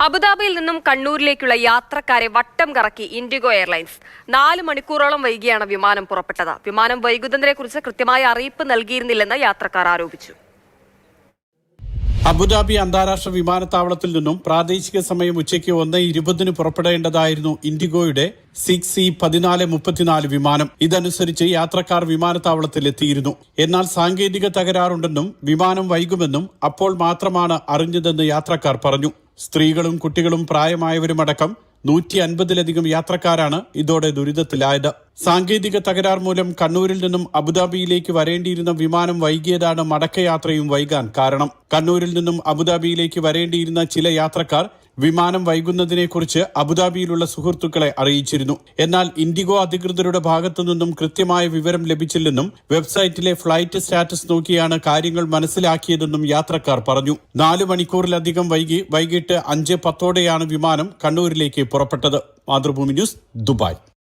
അബുദാബിയിൽ നിന്നും കണ്ണൂരിലേക്കുള്ള യാത്രക്കാരെ വട്ടം കറക്കി ഇൻഡിഗോ എയർലൈൻസ് 4 മണിക്കൂറോളം വൈകിയാണ് വിമാനം പുറപ്പെട്ടത്. വിമാനം വൈകുന്നതിനെക്കുറിച്ച് കൃത്യമായ അറിയിപ്പ് നൽകിയിരുന്നില്ലെന്ന് യാത്രക്കാർ ആരോപിച്ചു. അബുദാബി അന്താരാഷ്ട്ര വിമാനത്താവളത്തിൽ നിന്നും പ്രാദേശിക സമയം ഉച്ചയ്ക്ക് 1:20 പുറപ്പെടേണ്ടതായിരുന്നു ഇൻഡിഗോയുടെ 6C1434 വിമാനം. ഇതനുസരിച്ച് യാത്രക്കാർ വിമാനത്താവളത്തിൽ എത്തിയിരുന്നു. എന്നാൽ സാങ്കേതിക തകരാറുണ്ടെന്നും വിമാനം വൈകുമെന്നും അപ്പോൾ മാത്രമാണ് അറിഞ്ഞതെന്ന് യാത്രക്കാർ പറഞ്ഞു. സ്ത്രീകളും കുട്ടികളും പ്രായമായവരുമടക്കം 150-ലധികം യാത്രക്കാരാണ് ഇതോടെ ദുരിതത്തിലായത്. സാങ്കേതിക തകരാർ മൂലം കണ്ണൂരിൽ നിന്നും അബുദാബിയിലേക്ക് വരേണ്ടിയിരുന്ന വിമാനം വൈകിയതാണ് മടക്കയാത്രയും വൈകാൻ കാരണം. കണ്ണൂരിൽ നിന്നും അബുദാബിയിലേക്ക് വരേണ്ടിയിരുന്ന ചില യാത്രക്കാർ വിമാനം വൈകുന്നതിനെക്കുറിച്ച് അബുദാബിയിലുള്ള സുഹൃത്തുക്കളെ അറിയിച്ചിരുന്നു. എന്നാൽ ഇൻഡിഗോ അധികൃതരുടെ ഭാഗത്തു നിന്നും കൃത്യമായ വിവരം ലഭിച്ചില്ലെന്നും വെബ്സൈറ്റിലെ ഫ്ലൈറ്റ് സ്റ്റാറ്റസ് നോക്കിയാണ് കാര്യങ്ങൾ മനസ്സിലാക്കിയതെന്നും യാത്രക്കാർ പറഞ്ഞു. 4 മണിക്കൂറിലധികം വൈകിട്ട് 5:10 വിമാനം കണ്ണൂരിലേക്ക് പുറപ്പെട്ടത്. Mathrubhumi news, Dubai.